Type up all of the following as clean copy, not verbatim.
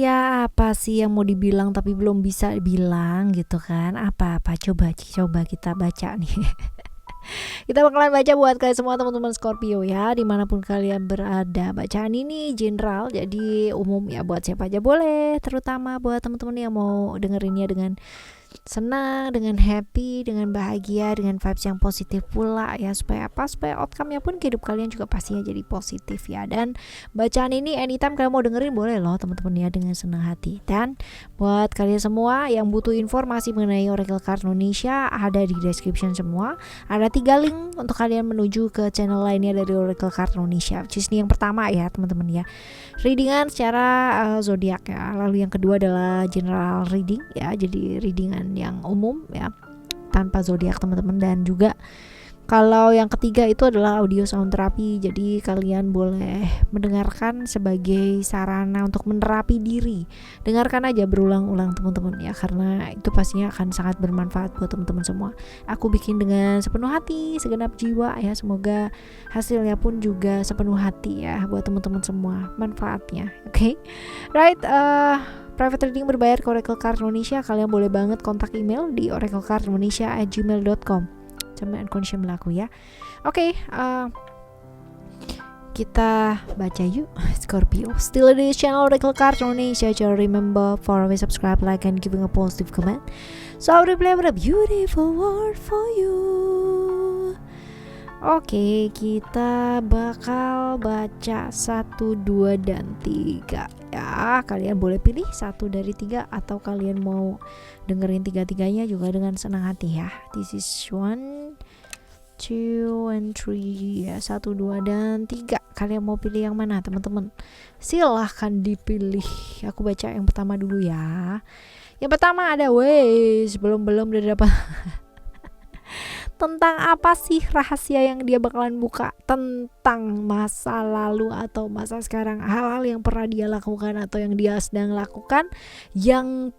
apa sih yang mau dibilang tapi belum bisa bilang gitu kan? Apa coba kita baca nih. Kita bakalan baca buat kalian semua teman-teman Scorpio ya, dimanapun kalian berada. Bacaan ini general, jadi umum ya, buat siapa aja boleh, terutama buat teman-teman yang mau dengerinnya dengan senang, dengan happy, dengan bahagia, dengan vibes yang positif pula ya, supaya outcome-nya pun ke hidup kalian juga pastinya jadi positif ya. Dan bacaan ini anytime kalian mau dengerin boleh loh teman-teman ya, dengan senang hati. Dan buat kalian semua yang butuh informasi mengenai Oracle Card Indonesia, ada di description semua. Ada 3 link untuk kalian menuju ke channel lainnya dari Oracle Card Indonesia. Which is ini yang pertama ya teman-teman ya, readingan secara zodiak ya. Lalu yang kedua adalah general reading ya, jadi readingan yang umum ya, tanpa zodiak teman-teman. Dan juga kalau yang ketiga itu adalah audio sound therapy, jadi kalian boleh mendengarkan sebagai sarana untuk menerapi diri. Dengarkan aja berulang-ulang teman-teman ya, karena itu pastinya akan sangat bermanfaat buat teman-teman semua. Aku bikin dengan sepenuh hati, segenap jiwa ya, semoga hasilnya pun juga sepenuh hati ya buat teman-teman semua manfaatnya. Oke. Right, private reading berbayar ke Oracle Card Indonesia. Kalian boleh banget kontak email di oraclecardindonesia@gmail.com. Sama condition berlaku ya. Oke, kita baca yuk. Scorpio, still di channel Oracle Card Indonesia. Just remember for always subscribe, like, and giving a positive comment. So I will play with a beautiful word for you. Oke, kita bakal baca 1, 2, dan 3 ya. Kalian boleh pilih 1 dari 3 atau kalian mau dengerin 3-tiganya juga dengan senang hati ya. This is 1, 2, and 3 ya. 1, 2, dan 3. Kalian mau pilih yang mana teman-teman? Silahkan dipilih. Aku baca yang pertama dulu ya. Yang pertama ada belum udah dapat. Tentang apa sih rahasia yang dia bakalan buka tentang masa lalu atau masa sekarang, hal-hal yang pernah dia lakukan atau yang dia sedang lakukan yang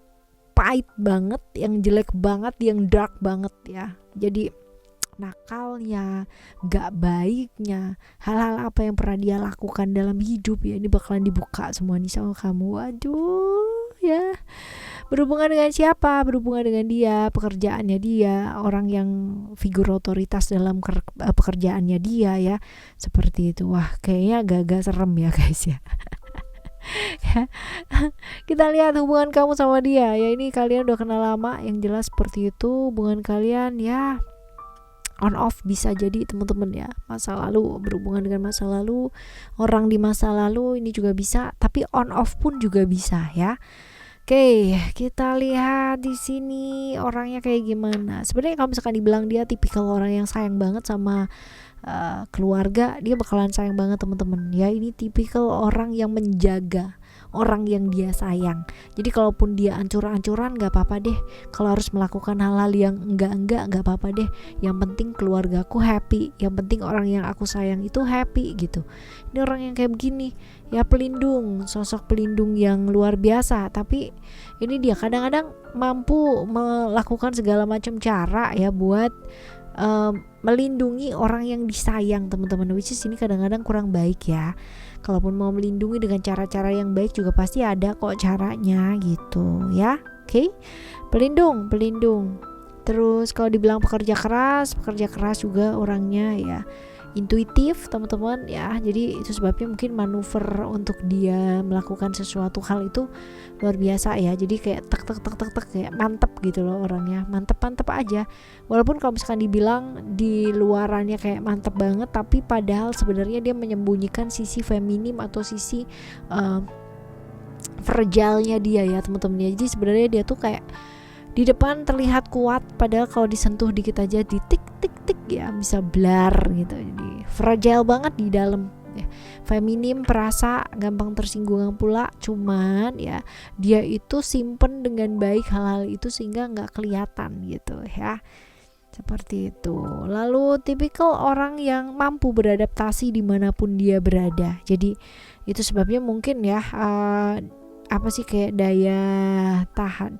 pahit banget, yang jelek banget, yang dark banget ya. Jadi nakalnya, gak baiknya, hal-hal apa yang pernah dia lakukan dalam hidup ya, ini bakalan dibuka semua nih sama kamu. Waduh ya, berhubungan dengan siapa? Berhubungan dengan dia, pekerjaannya dia, orang yang figur otoritas dalam pekerjaannya dia ya, seperti itu. Wah, kayaknya agak-agak serem ya guys ya. Kita lihat hubungan kamu sama dia ya, ini kalian udah kenal lama, yang jelas seperti itu. Hubungan kalian ya on off bisa jadi teman-teman ya, masa lalu, berhubungan dengan masa lalu, orang di masa lalu ini juga bisa, tapi on off pun juga bisa ya. Oke, kita lihat di sini orangnya kayak gimana. Sebenarnya kalau misalkan dibilang dia tipikal orang yang sayang banget sama keluarga, dia bakalan sayang banget teman-teman ya. Ini tipikal orang yang menjaga orang yang dia sayang. Jadi kalaupun dia ancur-ancuran gak apa-apa deh, kalau harus melakukan hal-hal yang enggak gak apa-apa deh, yang penting keluargaku happy, yang penting orang yang aku sayang itu happy gitu. Ini orang yang kayak begini ya, pelindung, sosok pelindung yang luar biasa. Tapi ini dia kadang-kadang mampu melakukan segala macam cara ya buat melindungi orang yang disayang teman-teman, which is ini kadang-kadang kurang baik ya. Kalaupun mau melindungi dengan cara-cara yang baik juga pasti ada kok caranya gitu ya. Oke, pelindung. Terus kalau dibilang pekerja keras juga orangnya ya, intuitif teman-teman ya. Jadi itu sebabnya mungkin manuver untuk dia melakukan sesuatu hal itu luar biasa ya. Jadi kayak tek kayak mantep gitu loh orangnya, mantep aja. Walaupun kalau misalkan dibilang di luarannya kayak mantep banget, tapi padahal sebenarnya dia menyembunyikan sisi feminim atau sisi fragile-nya dia ya teman-teman ya. Jadi sebenarnya dia tuh kayak di depan terlihat kuat, padahal kalau disentuh dikit aja di tik ya bisa blar gitu. Jadi fragile banget di dalam ya. Feminim, perasa, gampang tersinggung pula. Cuman ya dia itu simpen dengan baik hal-hal itu sehingga nggak kelihatan gitu ya. Seperti itu. Lalu tipikal orang yang mampu beradaptasi dimanapun dia berada. Jadi itu sebabnya mungkin ya apa sih, kayak daya tahan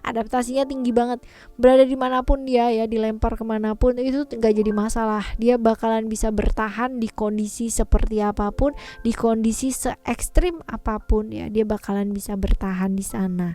adaptasinya tinggi banget. Berada dimanapun dia ya, dilempar kemanapun itu nggak jadi masalah. Dia bakalan bisa bertahan di kondisi seperti apapun, di kondisi se ekstrim apapun ya, dia bakalan bisa bertahan di sana.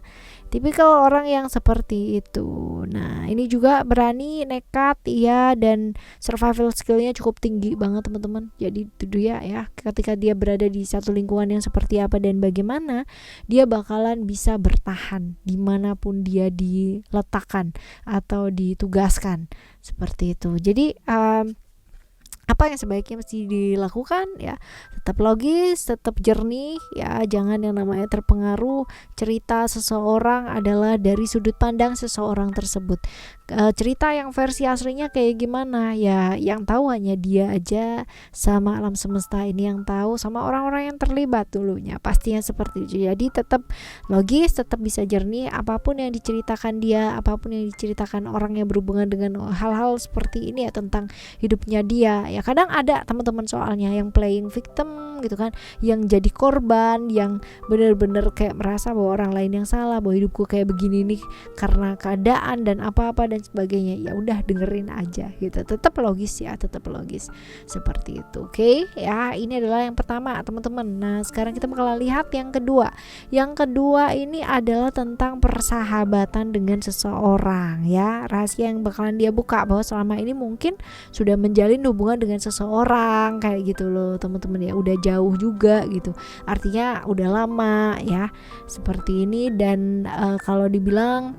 Tipikal orang yang seperti itu. Nah, ini juga berani, nekat, ya, dan survival skillnya cukup tinggi banget teman-teman. Jadi itu dia ya, ketika dia berada di satu lingkungan yang seperti apa dan bagaimana, dia bakalan bisa bertahan dimanapun dia diletakkan atau ditugaskan seperti itu. Jadi apa yang sebaiknya mesti dilakukan ya, tetap logis, tetap jernih ya, jangan yang namanya terpengaruh. Cerita seseorang adalah dari sudut pandang seseorang tersebut. Cerita yang versi aslinya kayak gimana ya, yang tahu hanya dia aja, sama alam semesta ini yang tahu, sama orang-orang yang terlibat dulunya, pastinya seperti itu. Jadi tetap logis, tetap bisa jernih. Apapun yang diceritakan dia, apapun yang diceritakan orang yang berhubungan dengan hal-hal seperti ini ya, tentang hidupnya dia ya, kadang ada teman-teman soalnya yang playing victim gitu kan, yang jadi korban, yang benar-benar kayak merasa bahwa orang lain yang salah, bahwa hidupku kayak begini nih karena keadaan dan apa-apa dan sebagainya. Ya udah, dengerin aja gitu, tetap logis ya, tetap logis seperti itu. Oke ya, ini adalah yang pertama teman-teman. Nah, sekarang kita bakal lihat yang kedua. Yang kedua ini adalah tentang persahabatan dengan seseorang ya, rahasia yang bakalan dia buka bahwa selama ini mungkin sudah menjalin hubungan dengan seseorang kayak gitu loh teman-teman ya, udah jauh juga gitu, artinya udah lama ya seperti ini. Dan kalau dibilang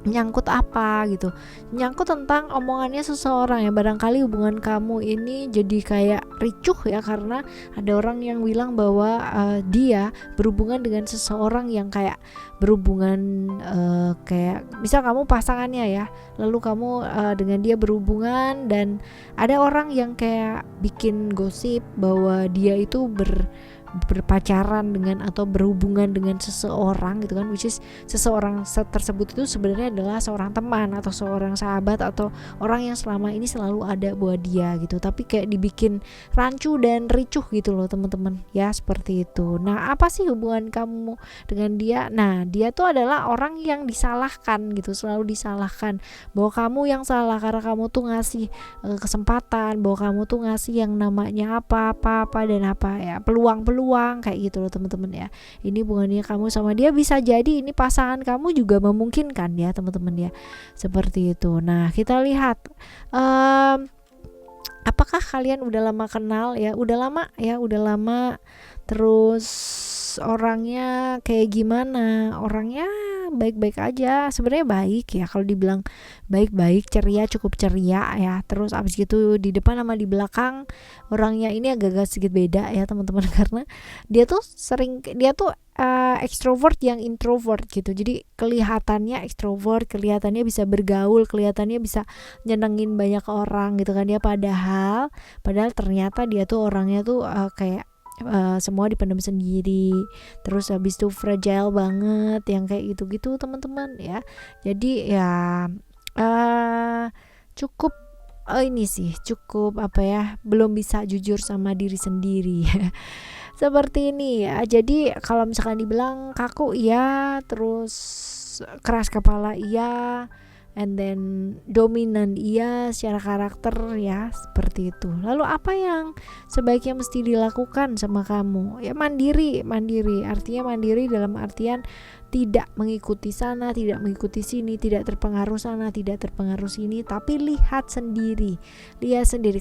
nyangkut apa gitu, nyangkut tentang omongannya seseorang ya, barangkali hubungan kamu ini jadi kayak ricuh ya, karena ada orang yang bilang bahwa dia berhubungan dengan seseorang yang kayak berhubungan kayak misal kamu pasangannya ya, lalu kamu dengan dia berhubungan, dan ada orang yang kayak bikin gosip bahwa dia itu berpacaran dengan atau berhubungan dengan seseorang gitu kan, which is seseorang tersebut itu sebenarnya adalah seorang teman atau seorang sahabat atau orang yang selama ini selalu ada buat dia gitu, tapi kayak dibikin rancu dan ricuh gitu loh teman-teman ya, seperti itu. Nah, apa sih hubungan kamu dengan dia? Nah, dia tuh adalah orang yang disalahkan gitu, selalu disalahkan bahwa kamu yang salah karena kamu tuh ngasih kesempatan, bahwa kamu tuh ngasih yang namanya apa dan apa ya, peluang kayak gitu loh teman-teman ya. Ini hubungannya kamu sama dia, bisa jadi ini pasangan kamu juga memungkinkan ya teman-teman ya, seperti itu. Nah, kita lihat apakah kalian udah lama kenal ya, udah lama, terus orangnya kayak gimana? Orangnya baik-baik aja, sebenarnya baik ya, kalau dibilang baik-baik, ceria, cukup ceria ya. Terus abis gitu di depan sama di belakang orangnya ini agak-agak sedikit beda ya teman-teman, karena dia tuh extrovert yang introvert gitu. Jadi kelihatannya extrovert, kelihatannya bisa bergaul, kelihatannya bisa nyenengin banyak orang gitu kan dia, padahal ternyata dia tuh orangnya tuh kayak semua dipendam sendiri, terus habis itu fragile banget yang kayak gitu-gitu teman-teman ya. Jadi ya cukup ini sih cukup apa ya, belum bisa jujur sama diri sendiri seperti ini ya. Jadi kalau misalkan dibilang kaku iya, terus keras kepala iya, and then dominan iya secara karakter ya, seperti itu. Lalu apa yang sebaiknya mesti dilakukan sama kamu? Ya mandiri, artinya mandiri dalam artian tidak mengikuti sana, tidak mengikuti sini, tidak terpengaruh sana, tidak terpengaruh sini, tapi lihat sendiri.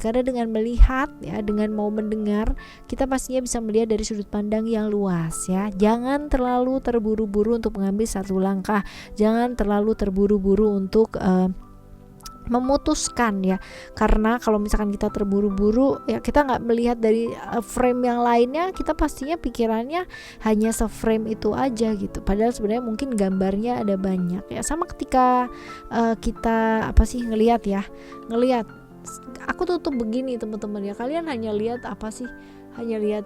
Karena dengan melihat ya, dengan mau mendengar, kita pastinya bisa melihat dari sudut pandang yang luas ya. Jangan terlalu terburu-buru untuk mengambil satu langkah, jangan terlalu terburu-buru untuk memutuskan ya, karena kalau misalkan kita terburu-buru ya, kita nggak melihat dari frame yang lainnya, kita pastinya pikirannya hanya se-frame itu aja gitu, padahal sebenarnya mungkin gambarnya ada banyak ya. Sama ketika kita ngelihat aku tuh begini teman-teman ya, kalian hanya lihat apa sih, hanya lihat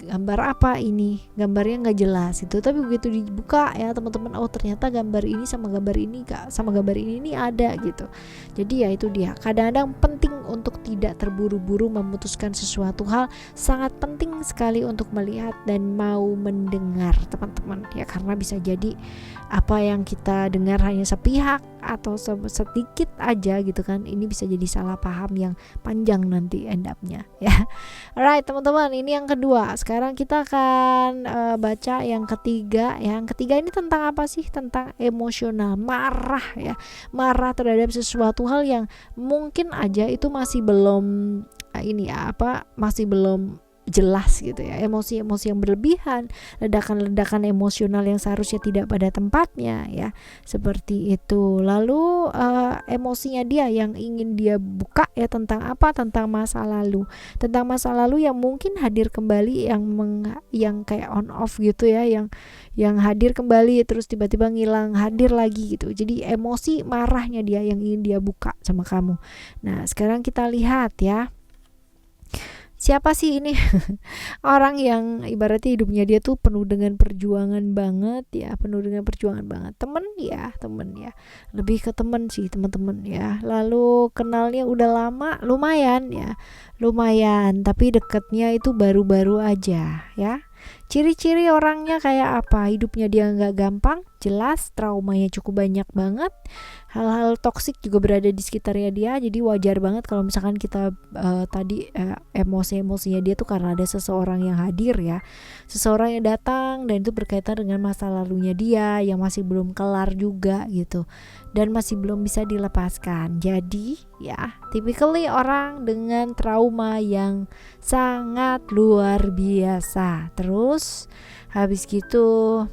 gambar apa ini, gambarnya nggak jelas itu, tapi begitu dibuka ya teman-teman, oh ternyata gambar ini sama gambar ini sama gambar ini ada gitu. Jadi ya itu dia, kadang-kadang penting untuk tidak terburu-buru memutuskan sesuatu hal, sangat penting sekali untuk melihat dan mau mendengar teman-teman ya, karena bisa jadi apa yang kita dengar hanya sepihak atau sedikit aja gitu kan, ini bisa jadi salah paham yang panjang nanti end up-nya ya. Alright teman-teman, ini yang kedua. Sekarang kita akan baca yang ketiga. Yang ketiga ini tentang apa sih? Tentang emosional, marah ya, marah terhadap sesuatu hal yang mungkin aja itu masih belum masih belum jelas gitu ya, emosi-emosi yang berlebihan, ledakan-ledakan emosional yang seharusnya tidak pada tempatnya ya, seperti itu. Lalu emosinya dia yang ingin dia buka ya tentang apa? Tentang masa lalu yang mungkin hadir kembali, yang kayak on off gitu ya, yang hadir kembali terus tiba-tiba ngilang, hadir lagi gitu. Jadi emosi marahnya dia yang ingin dia buka sama kamu. Nah sekarang kita lihat ya, siapa sih ini orang yang ibaratnya hidupnya dia tuh penuh dengan perjuangan banget ya, temen ya, lebih ke temen sih teman-teman ya. Lalu kenalnya udah lama, lumayan, tapi deketnya itu baru-baru aja ya. Ciri-ciri orangnya kayak apa? Hidupnya dia nggak gampang, jelas traumanya cukup banyak banget, hal-hal toksik juga berada di sekitarnya dia. Jadi wajar banget kalau misalkan kita emosi-emosinya dia tuh karena ada seseorang yang hadir ya, seseorang yang datang dan itu berkaitan dengan masa lalunya dia yang masih belum kelar juga gitu, dan masih belum bisa dilepaskan. Jadi ya typically orang dengan trauma yang sangat luar biasa. Terus habis gitu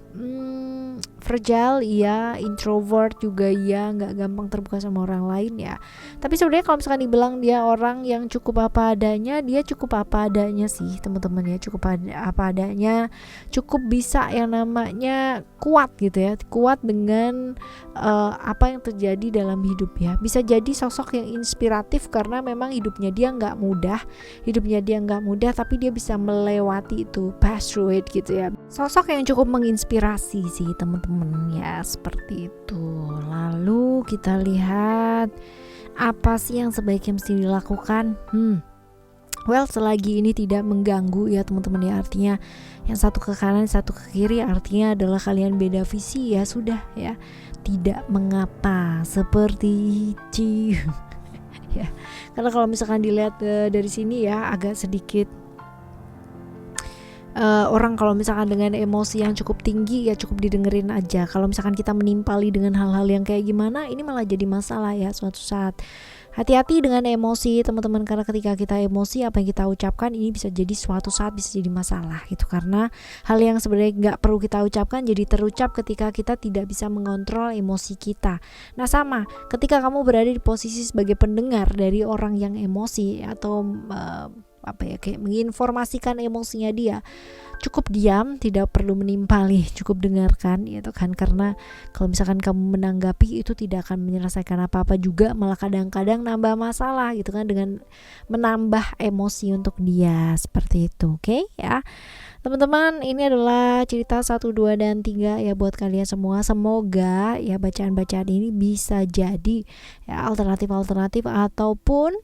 fragile iya, introvert juga iya, nggak gampang terbuka sama orang lain ya. Tapi sebenarnya kalau misalkan dibilang dia orang yang cukup apa adanya, dia cukup apa adanya sih teman-teman ya, cukup apa adanya, cukup bisa yang namanya kuat gitu ya, kuat dengan apa yang terjadi dalam hidup ya. Bisa jadi sosok yang inspiratif karena memang hidupnya dia nggak mudah, tapi dia bisa melewati itu, pass through it gitu ya. Sosok yang cukup menginspirasi sih teman-teman ya, seperti itu. Lalu kita lihat apa sih yang sebaiknya mesti dilakukan. Well, selagi ini tidak mengganggu ya teman-teman ya, artinya yang satu ke kanan satu ke kiri, artinya adalah kalian beda visi ya, sudah ya, tidak mengapa, seperti itu ya. Karena kalau misalkan dilihat dari sini ya, agak sedikit orang kalau misalkan dengan emosi yang cukup tinggi ya cukup didengerin aja. Kalau misalkan kita menimpali dengan hal-hal yang kayak gimana, ini malah jadi masalah ya suatu saat. Hati-hati dengan emosi teman-teman, karena ketika kita emosi, apa yang kita ucapkan ini bisa jadi suatu saat bisa jadi masalah gitu, karena hal yang sebenarnya nggak perlu kita ucapkan jadi terucap ketika kita tidak bisa mengontrol emosi kita. Nah sama, ketika kamu berada di posisi sebagai pendengar dari orang yang emosi atau kayak menginformasikan emosinya dia, cukup diam, tidak perlu menimpali, cukup dengarkan gitu kan, karena kalau misalkan kamu menanggapi itu tidak akan menyelesaikan apa-apa juga, malah kadang-kadang nambah masalah gitu kan dengan menambah emosi untuk dia, seperti itu. Oke ya teman-teman, ini adalah cerita 1, 2, dan 3 ya buat kalian semua. Semoga ya bacaan-bacaan ini bisa jadi ya alternatif ataupun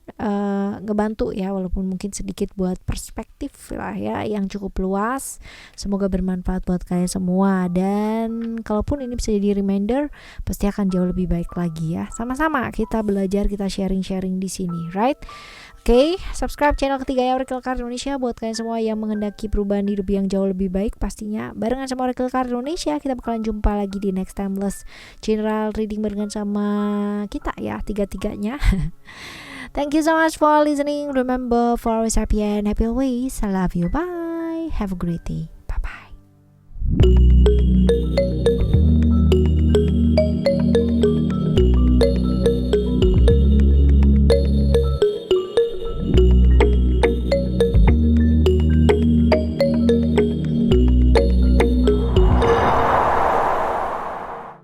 ngebantu ya, walaupun mungkin sedikit buat perspektif lah ya yang cukup luas. Semoga bermanfaat buat kalian semua, dan kalaupun ini bisa jadi reminder, pasti akan jauh lebih baik lagi ya. Sama-sama kita belajar, kita sharing-sharing di sini, right? Oke, subscribe channel ketiga ya, Oracle Card Indonesia, buat kalian semua yang menghendaki perubahan hidup yang jauh lebih baik. Pastinya barengan sama Oracle Card Indonesia, kita bakalan jumpa lagi di next timeless general reading barengan sama kita ya, tiga-tiganya. Thank you so much for listening. Remember, for always happy and happy always. I love you. Bye. Have a great day. Bye-bye.